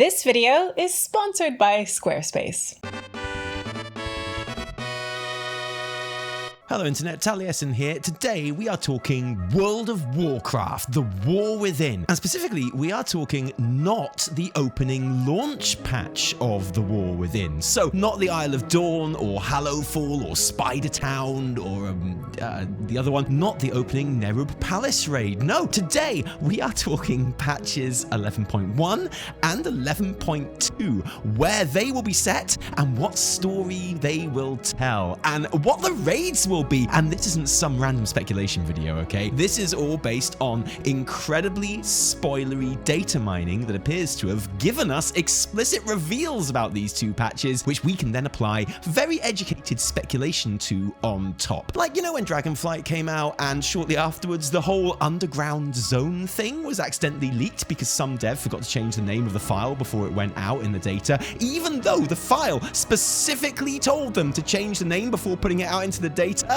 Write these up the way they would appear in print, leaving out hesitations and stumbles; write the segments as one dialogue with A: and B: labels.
A: This video is sponsored by Squarespace.
B: Hello Internet, Taliesin here. Today we are talking World of Warcraft, the War Within. And specifically, we are talking not the opening launch patch of the War Within. So, not the Isle of Dorn, or Hallowfall, or Spider Town, or the other one. Not the opening Nerub Palace raid. No, today we are talking patches 11.1 and 11.2, where they will be set, and what story they will tell, and what the raids will be. And this isn't some random speculation video, okay? This is all based on incredibly spoilery data mining that appears to have given us explicit reveals about these two patches, which we can then apply very educated speculation to on top. Like, you know when Dragonflight came out and shortly afterwards the whole underground zone thing was accidentally leaked because some dev forgot to change the name of the file before it went out in the data, even though the file specifically told them to change the name before putting it out into the data?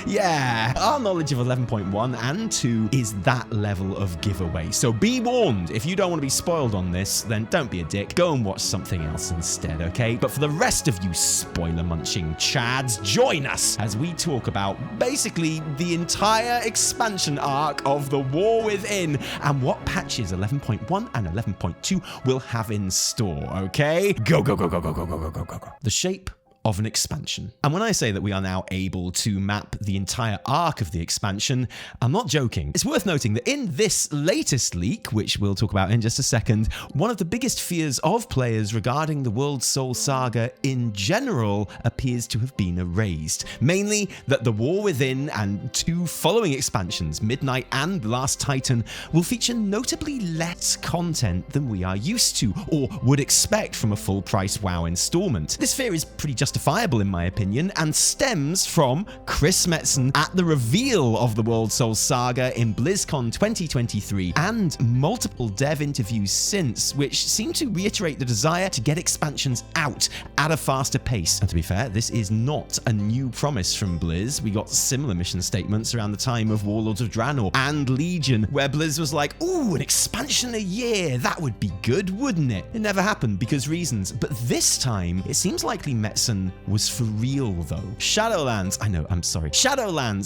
B: Yeah, our knowledge of 11.1 and 2 is that level of giveaway. So be warned, if you don't want to be spoiled on this, then don't be a dick. Go and watch something else instead, okay? But for the rest of you spoiler-munching chads, join us as we talk about basically the entire expansion arc of the War Within and what patches 11.1 and 11.2 will have in store, okay? Go, go, go, go, go, go, go, go, go, go, go. The shape of an expansion. And when I say that we are now able to map the entire arc of the expansion, I'm not joking. It's worth noting that in this latest leak, which we'll talk about in just a second, one of the biggest fears of players regarding the World Soul Saga in general appears to have been erased. Mainly that the War Within and two following expansions, Midnight and Last Titan, will feature notably less content than we are used to or would expect from a full-price WoW installment. This fear is pretty justifiable in my opinion, and stems from Chris Metzen at the reveal of the World Soul Saga in BlizzCon 2023, and multiple dev interviews since, which seem to reiterate the desire to get expansions out at a faster pace. And to be fair, this is not a new promise from Blizz. We got similar mission statements around the time of Warlords of Draenor and Legion, where Blizz was like, ooh, an expansion a year, that would be good, wouldn't it? It never happened because reasons, but this time, it seems likely Metzen was for real though. Shadowlands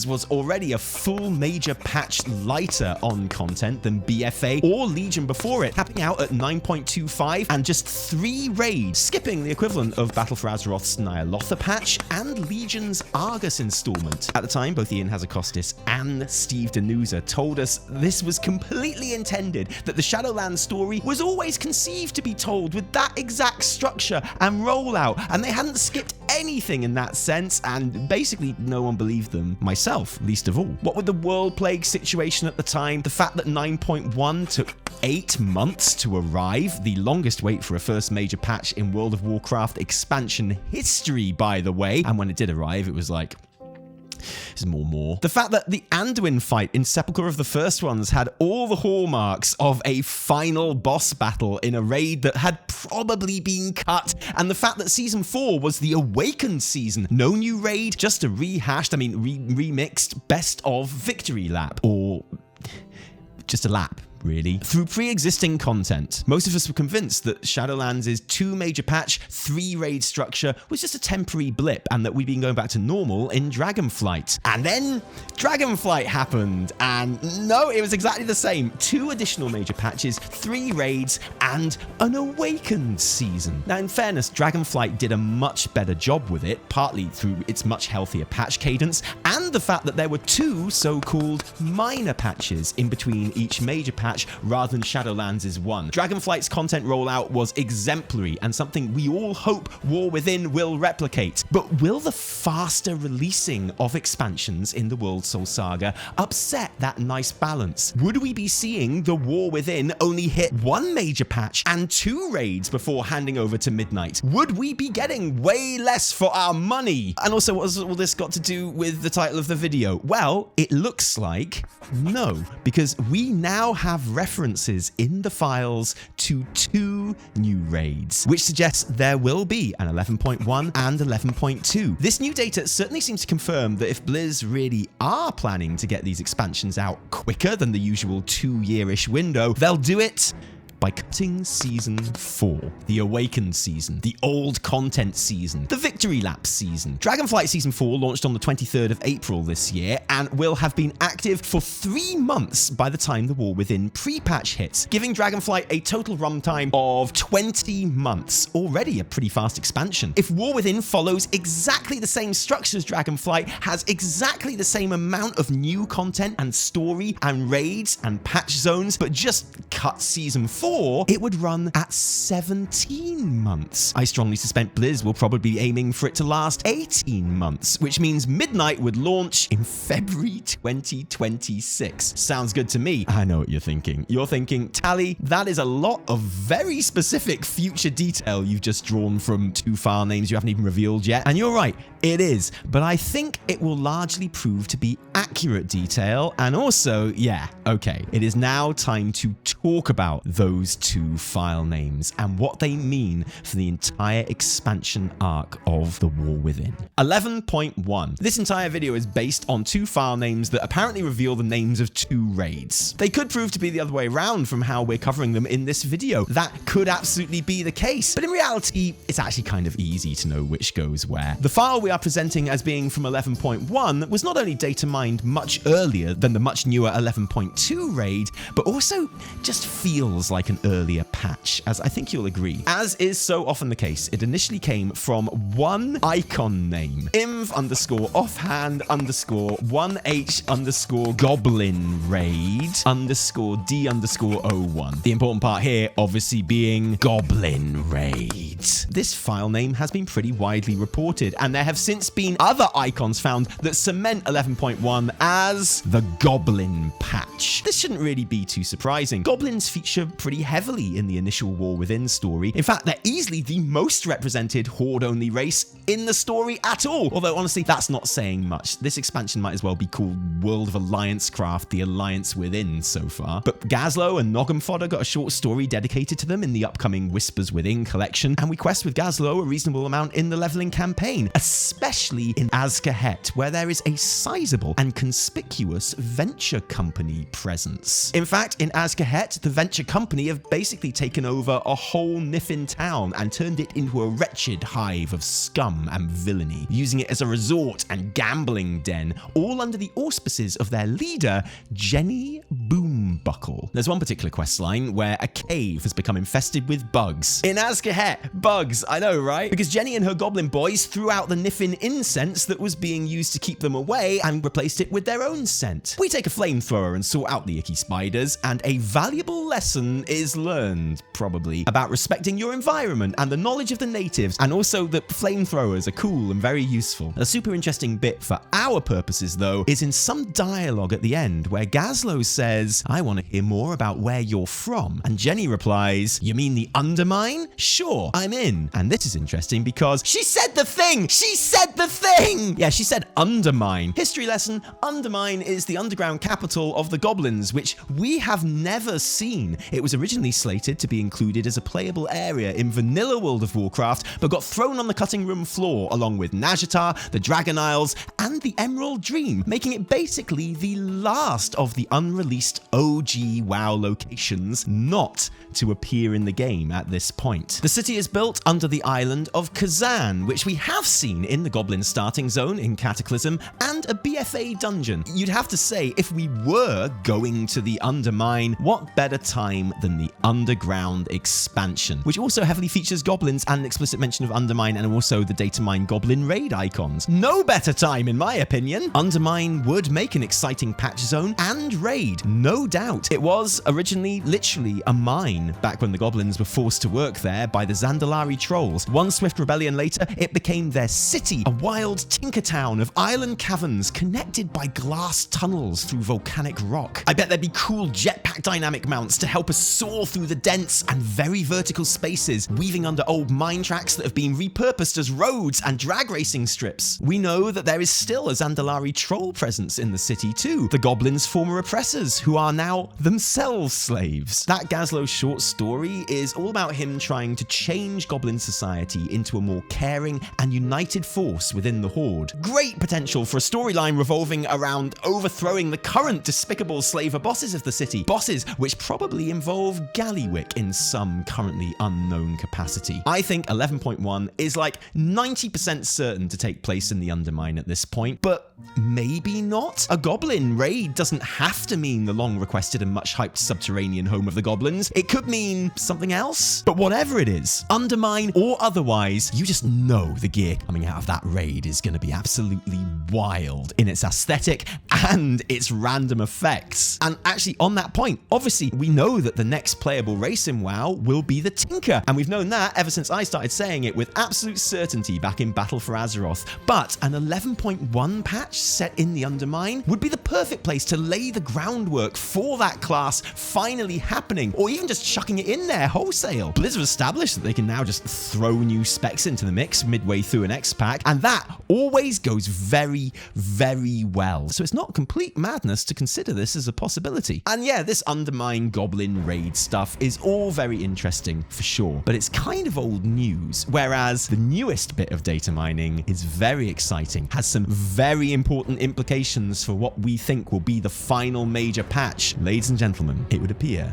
B: was already a full major patch lighter on content than BFA or Legion before it, capping out at 9.25 and just 3 raids, skipping the equivalent of Battle for Azeroth's Nyalotha patch and Legion's Argus installment. At the time, both Ian Hazakostis and Steve Danusa told us this was completely intended, that the Shadowlands story was always conceived to be told with that exact structure and rollout, and they hadn't skipped anything in that sense, and basically no one believed them, myself least of all. What with the World Plague situation at the time, the fact that 9.1 took 8 months to arrive, the longest wait for a first major patch in World of Warcraft expansion history, by the way, and when it did arrive, it was like, there's more. The fact that the Anduin fight in Sepulchre of the First Ones had all the hallmarks of a final boss battle in a raid that had probably been cut, and the fact that Season 4 was the Awakened season. No new raid, just a remixed best of victory lap, or just a lap, really, through pre-existing content. Most of us were convinced that Shadowlands' 2 major patch, 3 raid structure was just a temporary blip, and that we'd been going back to normal in Dragonflight. And then Dragonflight happened, and no, it was exactly the same. 2 additional major patches, 3 raids, and an Awakened season. Now, in fairness, Dragonflight did a much better job with it, partly through its much healthier patch cadence, and the fact that there were 2 so-called minor patches in between each major patch rather than Shadowlands' 1. Dragonflight's content rollout was exemplary and something we all hope War Within will replicate. But will the faster releasing of expansions in the World Soul Saga upset that nice balance? Would we be seeing the War Within only hit 1 major patch and 2 raids before handing over to Midnight? Would we be getting way less for our money? And also, what has all this got to do with the title of the video? Well, it looks like no, because we now have references in the files to 2 new raids, which suggests there will be an 11.1 and 11.2. This new data certainly seems to confirm that if Blizz really are planning to get these expansions out quicker than the usual 2-year-ish window, they'll do it by cutting Season 4, the Awakened Season, the Old Content Season, the Victory Lap Season. Dragonflight Season 4 launched on the 23rd of April this year and will have been active for 3 months by the time the War Within pre-patch hits, giving Dragonflight a total runtime of 20 months. Already a pretty fast expansion. If War Within follows exactly the same structure as Dragonflight, has exactly the same amount of new content and story and raids and patch zones, but just cut Season 4, it would run at 17 months. I strongly suspect Blizz will probably be aiming for it to last 18 months, which means Midnight would launch in February 2026. Sounds good to me. I know what you're thinking. You're thinking, Tally, that is a lot of very specific future detail you've just drawn from 2 file names you haven't even revealed yet. And you're right, it is. But I think it will largely prove to be accurate detail. And also, yeah, okay, it is now time to talk about those 2 file names and what they mean for the entire expansion arc of the War Within. 11.1. This entire video is based on 2 file names that apparently reveal the names of 2 raids. They could prove to be the other way around from how we're covering them in this video. That could absolutely be the case, but in reality, it's actually kind of easy to know which goes where. The file we are presenting as being from 11.1 was not only data mined much earlier than the much newer 11.2 raid, but also just feels like an earlier patch, as I think you'll agree. As is so often the case, it initially came from one icon name, inv_offhand_1h_goblin raid_d_01. The important part here obviously being Goblin Raid. This file name has been pretty widely reported, and there have since been other icons found that cement 11.1 as the Goblin patch. This shouldn't really be too surprising. Goblins feature pretty heavily in the initial War Within story. In fact, they're easily the most represented horde-only race in the story at all. Although, honestly, that's not saying much. This expansion might as well be called World of Alliance Craft, the Alliance Within so far. But Gazlo and Noggin Fodder got a short story dedicated to them in the upcoming Whispers Within collection, and we quest with Gazlo a reasonable amount in the leveling campaign, especially in Kahet, where there is a sizable and conspicuous venture company presence. In fact, in Kahet, the venture company have basically taken over a whole Niffin town and turned it into a wretched hive of scum and villainy, using it as a resort and gambling den, all under the auspices of their leader, Jenny Boombuckle. There's one particular questline where a cave has become infested with bugs. In Kahet, bugs, I know, right? Because Jenny and her goblin boys threw out the Niffin incense that was being used to keep them away and replaced it with their own scent. We take a flamethrower and sort out the icky spiders, and a valuable lesson is learned, probably, about respecting your environment and the knowledge of the natives, and also that flamethrowers are cool and very useful. A super interesting bit for our purposes, though, is in some dialogue at the end where Gazlo says, "I want to hear more about where you're from," and Jenny replies, "You mean the Undermine? Sure, I'm in." And this is interesting because she said the thing! She said the thing! Yeah, she said Undermine. History lesson, Undermine is the underground capital of the Goblins, which we have never seen. It was originally slated to be included as a playable area in vanilla World of Warcraft, but got thrown on the cutting room floor along with Nazjatar, the Dragon Isles, and the Emerald Dream, making it basically the last of the unreleased OG WoW locations not to appear in the game at this point. The city is built under the island of Khazan, which we have seen in the Goblin starting zone in Cataclysm, and a BFA dungeon. You'd have to say, if we were going to the Undermine, what better time than the underground expansion, which also heavily features goblins and an explicit mention of Undermine and also the Datamining goblin raid icons. No better time, in my opinion. Undermine would make an exciting patch zone and raid, no doubt. It was originally literally a mine back when the goblins were forced to work there by the Zandalari trolls. One swift rebellion later, it became their city, a wild tinker town of island caverns connected by glass tunnels through volcanic rock. I bet there'd be cool jetpack dynamic mounts to help us soar through the dense and very vertical spaces, weaving under old mine tracks that have been repurposed as roads and drag racing strips. We know that there is still a Zandalari troll presence in the city too, the goblins' former oppressors, who are now themselves slaves. That Gazlo short story is all about him trying to change goblin society into a more caring and united force within the Horde. Great potential for a story storyline revolving around overthrowing the current despicable slaver bosses of the city, bosses which probably involve Galliwick in some currently unknown capacity. I think 11.1 is like 90% certain to take place in the Undermine at this point, but maybe not. A goblin raid doesn't have to mean the long-requested and much-hyped subterranean home of the goblins. It could mean something else. But whatever it is, Undermine or otherwise, you just know the gear coming out of that raid is going to be absolutely wild in its aesthetic and its random effects. And actually, on that point, obviously, we know that the next playable race in WoW will be the Tinker, and we've known that ever since I started saying it with absolute certainty back in Battle for Azeroth. But an 11.1 patch set in the Undermine would be the perfect place to lay the groundwork for that class finally happening, or even just chucking it in there wholesale. Blizzard established that they can now just throw new specs into the mix midway through an X pack, and that always goes very, very well. So it's not complete madness to consider this as a possibility. And yeah, this Undermine Goblin raid stuff is all very interesting for sure, but it's kind of old news, whereas the newest bit of data mining is very exciting, has some very important implications for what we think will be the final major patch. Ladies and gentlemen, it would appear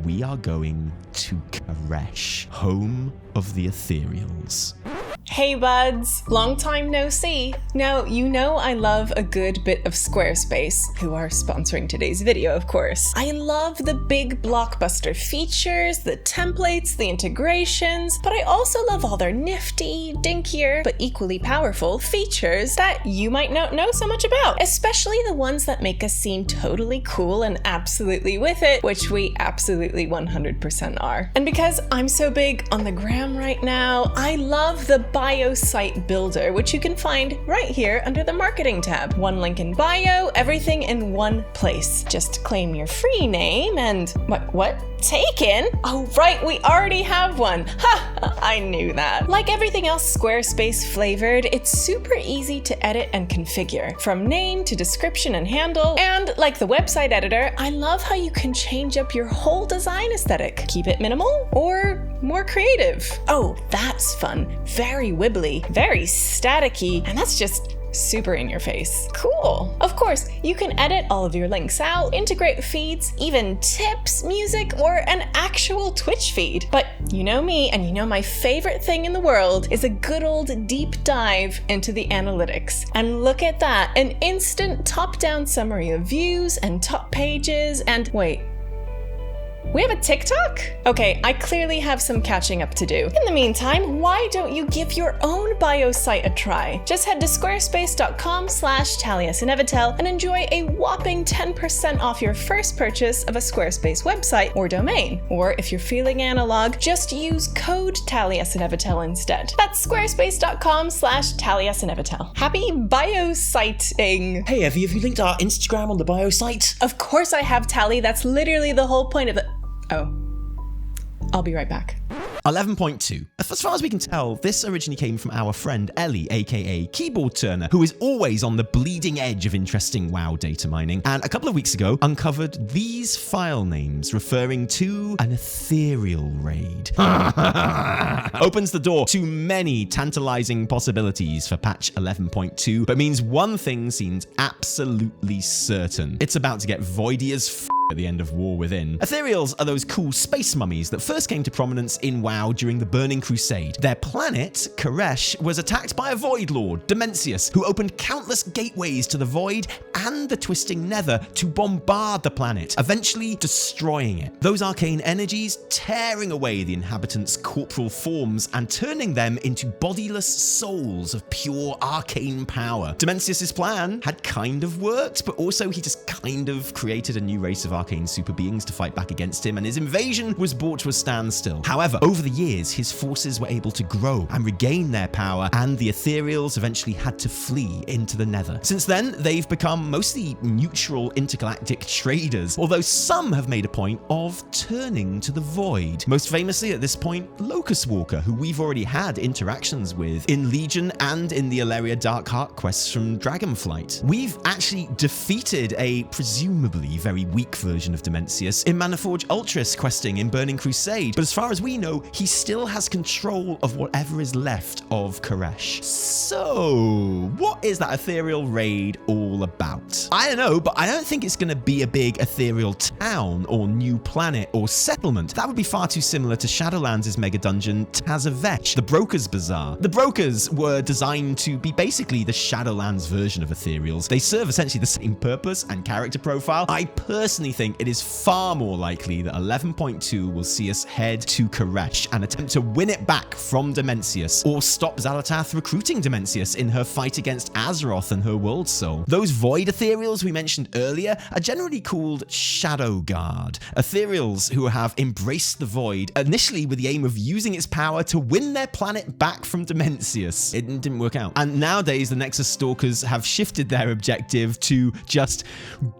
B: we are going to Kahet, home of the Ethereals.
A: Hey buds, long time no see. Now, you know I love a good bit of Squarespace, who are sponsoring today's video, of course. I love the big blockbuster features, the templates, the integrations, but I also love all their nifty, dinkier, but equally powerful features that you might not know so much about, especially the ones that make us seem totally cool and absolutely with it, which we absolutely 100% are. And because I'm so big on the gram right now, I love the bio site builder, which you can find right here under the marketing tab. One link in bio, everything in one place. Just claim your free name and what? Taken? Oh right, we already have one. Ha! I knew that. Like everything else Squarespace flavored, it's super easy to edit and configure, from name to description and handle. And like the website editor, I love how you can change up your whole design aesthetic. Keep it minimal or more creative. Oh, that's fun. Very wibbly, very staticky, and that's just super in your face. Cool. Of course, you can edit all of your links out, integrate feeds, even tips, music, or an actual Twitch feed. But you know me, and you know my favorite thing in the world is a good old deep dive into the analytics. And look at that, an instant top-down summary of views and top pages, and wait, we have a TikTok? Okay, I clearly have some catching up to do. In the meantime, why don't you give your own bio site a try? Just head to squarespace.com/TaliaSinevitel and enjoy a whopping 10% off your first purchase of a Squarespace website or domain. Or if you're feeling analog, just use code TaliaSinevitel instead. That's squarespace.com/TaliaSinevitel. Happy bio siting.
C: Hey, have you linked our Instagram on the bio site?
A: Of course I have, Tally. That's literally the whole point of it. Oh, I'll be right back.
B: 11.2. As far as we can tell, this originally came from our friend Ellie, aka Keyboard Turner, who is always on the bleeding edge of interesting WoW data mining, and a couple of weeks ago uncovered these file names referring to an Ethereal raid. Opens the door to many tantalizing possibilities for patch 11.2, but means one thing seems absolutely certain. It's about to get voidy as at the end of War Within. Ethereals are those cool space mummies that first came to prominence in WoW during the Burning Crusade. Their planet, Kahet, was attacked by a Void Lord, Dimensius, who opened countless gateways to the Void and the Twisting Nether to bombard the planet, eventually destroying it. Those arcane energies tearing away the inhabitants' corporal forms and turning them into bodiless souls of pure arcane power. Dimensius' plan had kind of worked, but also he just kind of created a new race of arcane super beings to fight back against him, and his invasion was brought to a standstill. However, over the years, his forces were able to grow and regain their power, and the Ethereals eventually had to flee into the Nether. Since then, they've become mostly neutral intergalactic traders, although some have made a point of turning to the Void. Most famously at this point, Locust Walker, who we've already had interactions with in Legion and in the Alleria Darkheart quests from Dragonflight. We've actually defeated a presumably very weak version version of Dimensius in Manaforge Ultras questing in Burning Crusade, but as far as we know, he still has control of whatever is left of Koresh. So, what is that Ethereal raid all about? I don't know, but I don't think it's going to be a big Ethereal town or new planet or settlement. That would be far too similar to Shadowlands' mega dungeon Tazavesh, the Broker's Bazaar. The Brokers were designed to be basically the Shadowlands version of Ethereals. They serve essentially the same purpose and character profile. I personally think it is far more likely that 11.2 will see us head to Koresh and attempt to win it back from Dimensius, or stop Xal'atath recruiting Dimensius in her fight against Azeroth and her World Soul. Those Void Ethereals we mentioned earlier are generally called Shadow Guard, Ethereals who have embraced the Void, initially with the aim of using its power to win their planet back from Dimensius. It didn't work out. And nowadays, the Nexus Stalkers have shifted their objective to just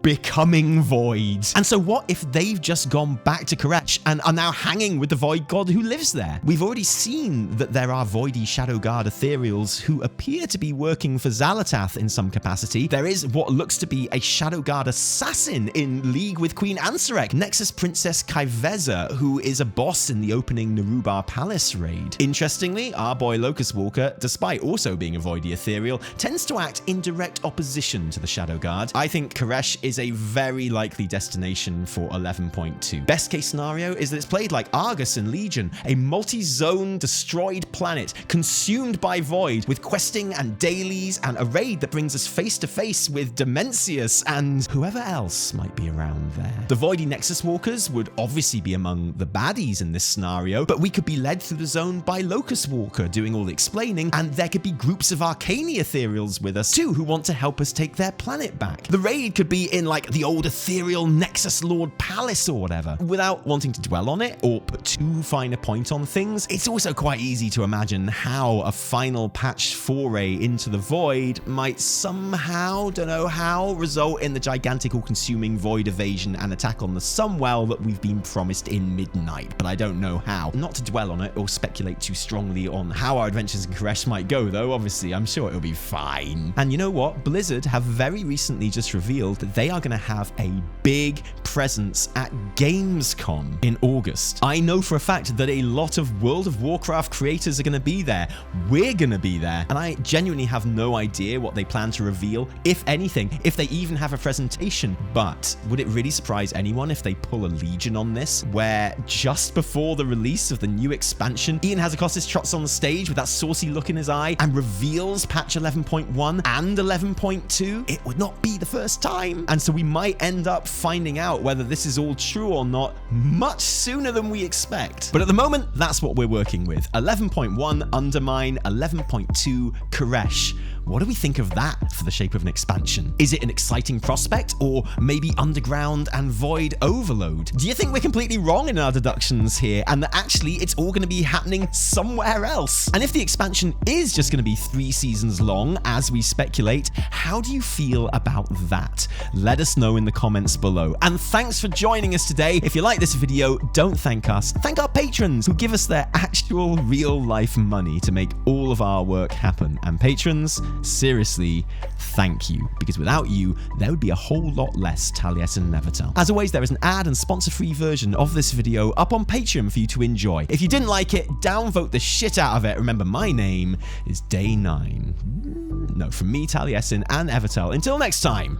B: becoming Voids. And so what if they've just gone back to Koresh and are now hanging with the Void God who lives there? We've already seen that there are Voidy Shadow Guard Ethereals who appear to be working for Xal'atath in some capacity. There is what looks to be a Shadow Guard assassin in league with Queen Ansarek, Nexus Princess Kaiveza, who is a boss in the opening Narubar Palace raid. Interestingly, our boy Locust Walker, despite also being a Voidy Ethereal, tends to act in direct opposition to the Shadow Guard. I think Koresh is a very likely destination for 11.2. Best case scenario is that it's played like Argus and Legion, a multi-zone destroyed planet consumed by Void, with questing and dailies and a raid that brings us face to face with Dimensius and whoever else might be around there. The Voidy Nexus Walkers would obviously be among the baddies in this scenario, but we could be led through the zone by Locust Walker doing all the explaining, and there could be groups of Arcani Ethereals with us too who want to help us take their planet back. The raid could be in like the old Ethereal Nexus Lord Palace or whatever. Without wanting to dwell on it or put too fine a point on things, it's also quite easy to imagine how a final patch foray into the Void might somehow, don't know how, result in the gigantic all-consuming Void evasion and attack on the Sunwell that we've been promised in Midnight, but I don't know how. Not to dwell on it or speculate too strongly on how our adventures in Koresh might go, though obviously I'm sure it'll be fine. And you know what? Blizzard have very recently just revealed that they are going to have a big presence at Gamescom in August. I know for a fact that a lot of World of Warcraft creators are going to be there. We're going to be there. And I genuinely have no idea what they plan to reveal, if anything, if they even have a presentation. But would it really surprise anyone if they pull a Legion on this, where just before the release of the new expansion, Ian Hazzikostas trots on the stage with that saucy look in his eye and reveals patch 11.1 and 11.2? It would not be the first time. And so we might end up finding out whether this is all true or not much sooner than we expect. But at the moment, that's what we're working with. 11.1 Undermine, 11.2 Koresh. What do we think of that for the shape of an expansion? Is it an exciting prospect, or maybe underground and void overload? Do you think we're completely wrong in our deductions here, and that actually it's all going to be happening somewhere else? And if the expansion is just going to be 3 seasons long, as we speculate, how do you feel about that? Let us know in the comments below. And thanks for joining us today. If you like this video, don't thank us. Thank our patrons who give us their actual real life money to make all of our work happen. And patrons, seriously, thank you, because without you, there would be a whole lot less Taliesin and Evertel. As always, there is an ad and sponsor-free version of this video up on Patreon for you to enjoy. If you didn't like it, downvote the shit out of it. Remember, my name is Day9. No, from me, Taliesin and Evertel. Until next time,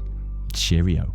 B: cheerio.